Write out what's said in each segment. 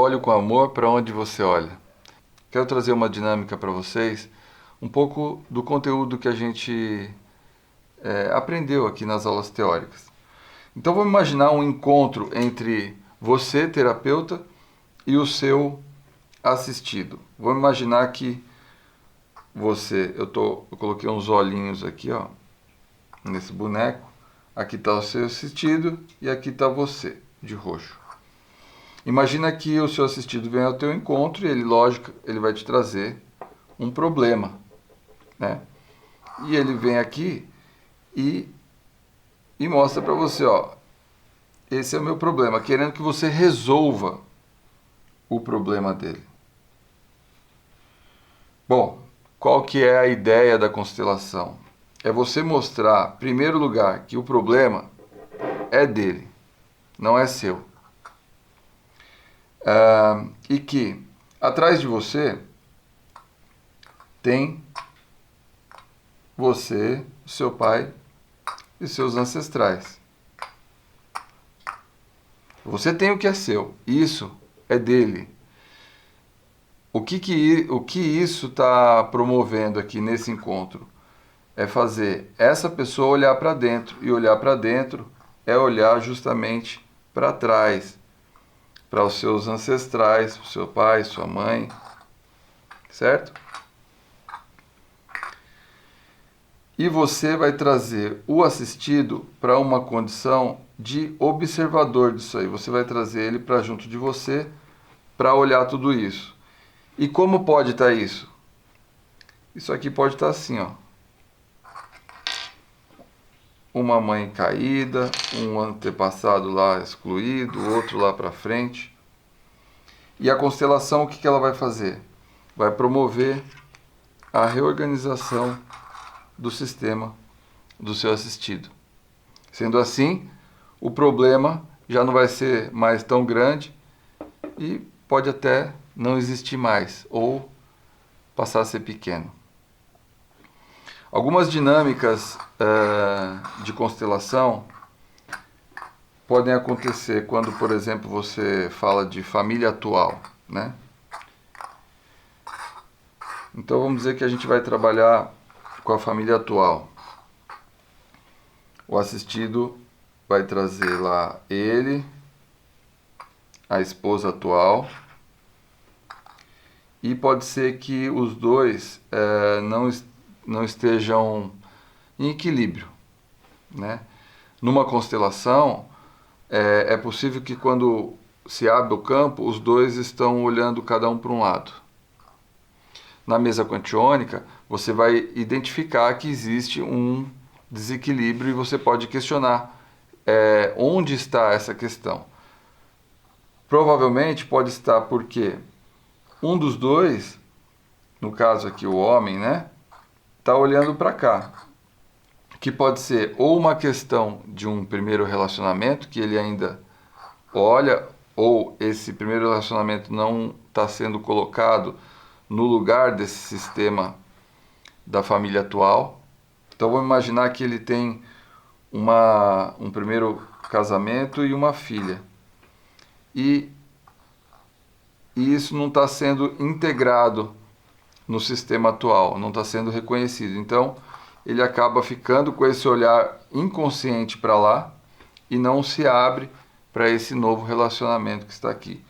olho com amor para onde você olha. Quero trazer uma dinâmica para vocês, um pouco do conteúdo que a gente aprendeu aqui nas aulas teóricas. Então vamos imaginar um encontro entre você, terapeuta, e o seu assistido. Vamos imaginar que eu coloquei uns olhinhos aqui, ó, nesse boneco. Aqui está o seu assistido e aqui está você, de roxo. Imagina que o seu assistido vem ao teu encontro e ele, lógico, ele vai te trazer um problema, né? E ele vem aqui e mostra para você, ó, esse é o meu problema, querendo que você resolva o problema dele. Bom, qual que é a ideia da constelação? É você mostrar, em primeiro lugar, que o problema é dele, não é seu. E que atrás de você tem você, seu pai e seus ancestrais. Você tem o que é seu, isso é dele. O que isso está promovendo aqui nesse encontro? É fazer essa pessoa olhar para dentro, e olhar para dentro é olhar justamente para trás, para os seus ancestrais, para o seu pai, sua mãe, certo? E você vai trazer o assistido para uma condição de observador disso aí. Você vai trazer ele para junto de você para olhar tudo isso. E como pode estar isso? Isso aqui pode estar assim, ó. Uma mãe caída, um antepassado lá excluído, outro lá para frente. E a constelação, o que ela vai fazer? Vai promover a reorganização do sistema do seu assistido. Sendo assim, o problema já não vai ser mais tão grande e pode até não existir mais ou passar a ser pequeno. Algumas dinâmicas de constelação podem acontecer quando, por exemplo, você fala de família atual, né? Então vamos dizer que a gente vai trabalhar com a família atual. O assistido vai trazer lá ele, a esposa atual, e pode ser que os dois não estejam em equilíbrio, né? Numa constelação, é possível que quando se abre o campo, os dois estão olhando cada um para um lado. Na mesa quantiônica, você vai identificar que existe um desequilíbrio e você pode questionar onde está essa questão. Provavelmente pode estar porque um dos dois, no caso aqui o homem, né, está olhando para cá. Que pode ser ou uma questão de um primeiro relacionamento que ele ainda olha, ou esse primeiro relacionamento não está sendo colocado no lugar desse sistema da família atual. Então vamos imaginar que ele tem um primeiro casamento e uma filha. E isso não está sendo integrado no sistema atual, não está sendo reconhecido. Então ele acaba ficando com esse olhar inconsciente para lá e não se abre para esse novo relacionamento que está aqui.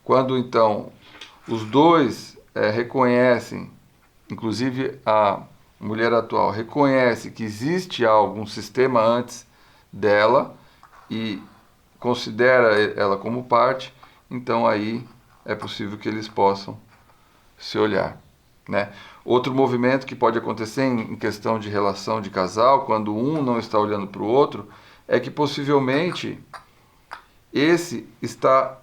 Quando então os dois reconhecem, inclusive a mulher atual reconhece que existe algum sistema antes dela e considera ela como parte, então aí é possível que eles possam se olhar, né? Outro movimento que pode acontecer em questão de relação de casal, quando um não está olhando para o outro, é que possivelmente esse está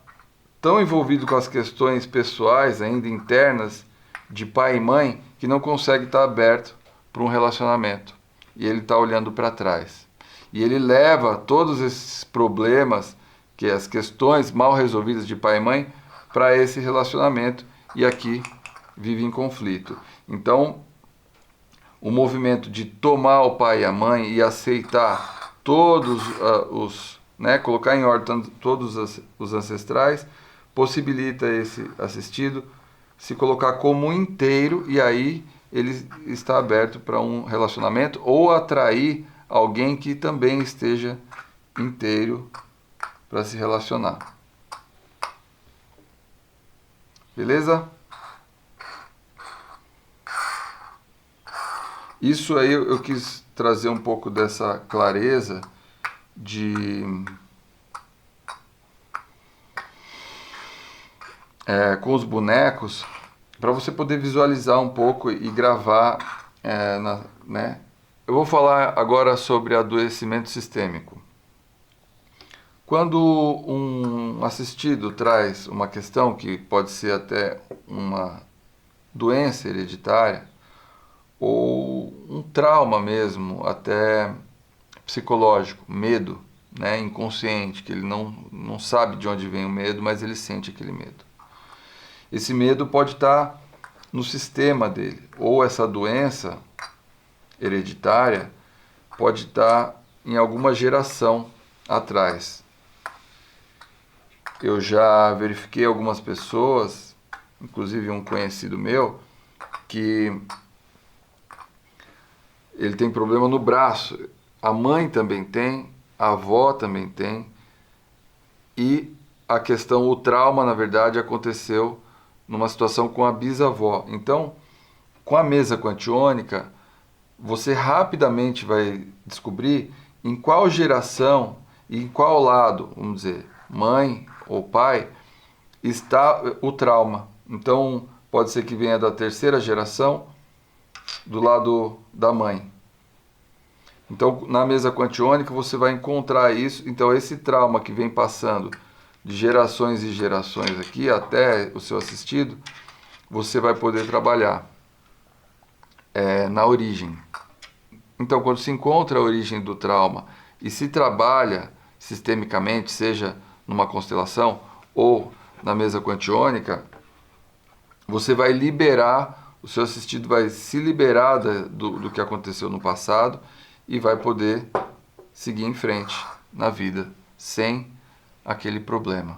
tão envolvido com as questões pessoais, ainda internas, de pai e mãe, que não consegue estar aberto para um relacionamento. E ele está olhando para trás. E ele leva todos esses problemas, que as questões mal resolvidas de pai e mãe, para esse relacionamento e aqui vive em conflito. Então, o movimento de tomar o pai e a mãe e aceitar todos colocar em ordem todos os ancestrais, possibilita esse assistido se colocar como inteiro e aí ele está aberto para um relacionamento ou atrair alguém que também esteja inteiro para se relacionar. Beleza? Isso aí eu quis trazer um pouco dessa clareza com os bonecos, para você poder visualizar um pouco e gravar, né? Eu vou falar agora sobre adoecimento sistêmico. Quando um assistido traz uma questão que pode ser até uma doença hereditária ou um trauma mesmo, até psicológico, medo, né, inconsciente, que ele não sabe de onde vem o medo, mas ele sente aquele medo. Esse medo pode estar no sistema dele, ou essa doença hereditária pode estar em alguma geração atrás. Eu já verifiquei algumas pessoas, inclusive um conhecido meu, que ele tem problema no braço. A mãe também tem, a avó também tem. E a questão, o trauma, na verdade, aconteceu numa situação com a bisavó. Então, com a mesa quantiônica, você rapidamente vai descobrir em qual geração e em qual lado, vamos dizer, mãe ou pai, está o trauma. Então, pode ser que venha da terceira geração, do lado da mãe. Então, na mesa quantiônica, você vai encontrar isso. Então, esse trauma que vem passando de gerações e gerações aqui, até o seu assistido, você vai poder trabalhar na origem. Então, quando se encontra a origem do trauma e se trabalha sistemicamente, seja numa constelação ou na mesa quantiônica, você vai liberar, o seu assistido vai se liberar do que aconteceu no passado e vai poder seguir em frente na vida sem aquele problema.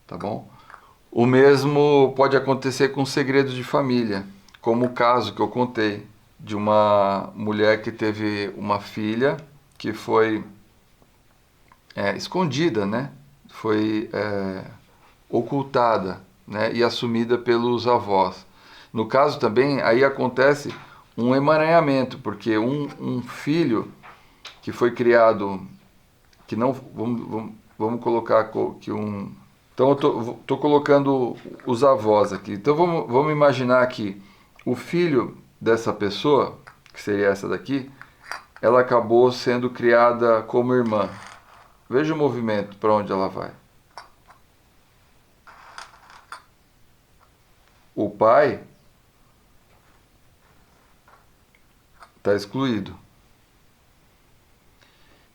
Tá bom? O mesmo pode acontecer com segredos de família, como o caso que eu contei de uma mulher que teve uma filha que foi escondida, né? Foi ocultada, né? E assumida pelos avós. No caso também, aí acontece um emaranhamento, porque um filho que foi criado, que não, vamos colocar que um... Então eu tô colocando os avós aqui. Então vamos imaginar que o filho dessa pessoa, que seria essa daqui, ela acabou sendo criada como irmã. Veja o movimento para onde ela vai. O pai está excluído.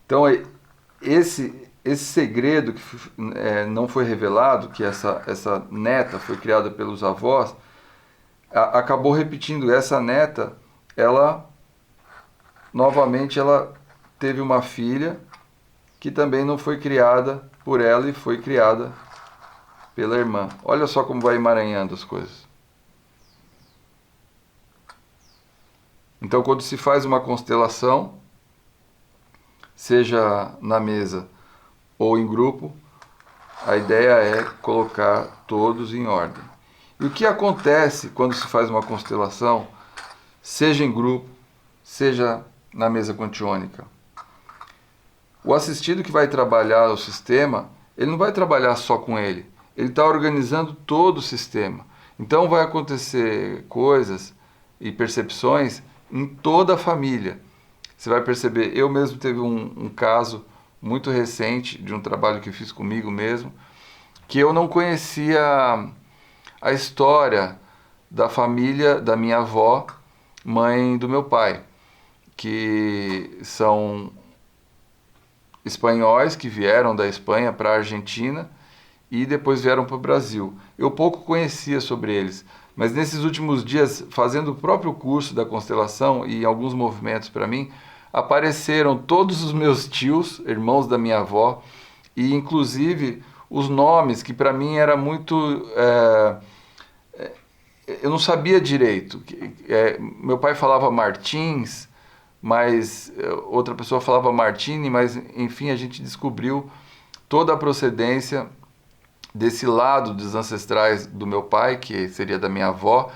Então, esse segredo que não foi revelado, que essa neta foi criada pelos avós, acabou repetindo. Essa neta, novamente, ela teve uma filha que também não foi criada por ela e foi criada pela irmã. Olha só como vai emaranhando as coisas. Então, quando se faz uma constelação, seja na mesa ou em grupo, a ideia é colocar todos em ordem. E o que acontece quando se faz uma constelação, seja em grupo, seja na mesa quantiônica? O assistido que vai trabalhar o sistema, ele não vai trabalhar só com ele está organizando todo o sistema. Então vai acontecer coisas e percepções em toda a família. Você vai perceber, eu mesmo teve um caso muito recente de um trabalho que fiz comigo mesmo, que eu não conhecia a história da família da minha avó, mãe do meu pai, que são espanhóis que vieram da Espanha para a Argentina e depois vieram para o Brasil. Eu pouco conhecia sobre eles, mas nesses últimos dias, fazendo o próprio curso da constelação e alguns movimentos para mim, apareceram todos os meus tios, irmãos da minha avó, e inclusive os nomes, que para mim era muito... eu não sabia direito. Meu pai falava Martins, mas outra pessoa falava Martini, mas enfim, a gente descobriu toda a procedência desse lado dos ancestrais do meu pai, que seria da minha avó,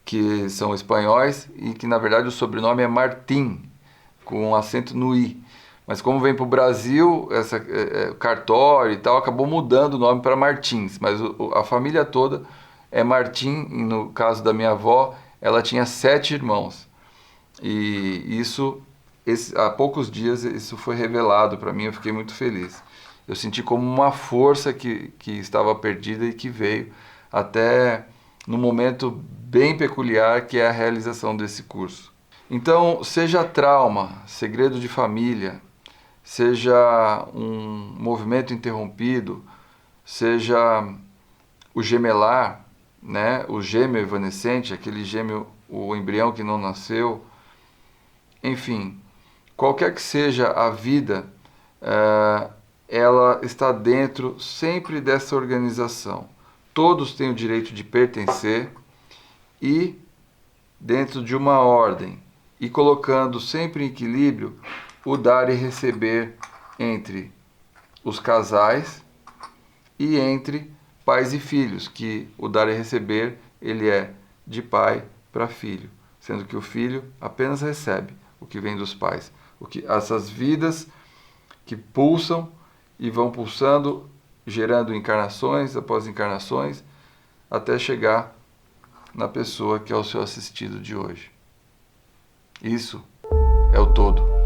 que são espanhóis, e que na verdade o sobrenome é Martim, com um acento no i. Mas como vem para o Brasil, cartório e tal, acabou mudando o nome para Martins, mas a família toda é Martim, e no caso da minha avó, ela tinha 7 irmãos. E isso, há poucos dias, isso foi revelado para mim, eu fiquei muito feliz. Eu senti como uma força que estava perdida e que veio até num momento bem peculiar, que é a realização desse curso. Então, seja trauma, segredo de família, seja um movimento interrompido, seja o gemelar, né, o gêmeo evanescente, aquele gêmeo, o embrião que não nasceu, enfim, qualquer que seja a vida, ela está dentro sempre dessa organização. Todos têm o direito de pertencer e dentro de uma ordem, e colocando sempre em equilíbrio o dar e receber entre os casais e entre pais e filhos, que o dar e receber ele é de pai para filho, sendo que o filho apenas recebe o que vem dos pais, essas vidas que pulsam e vão pulsando, gerando encarnações após encarnações, até chegar na pessoa que é o seu assistido de hoje. Isso é o todo.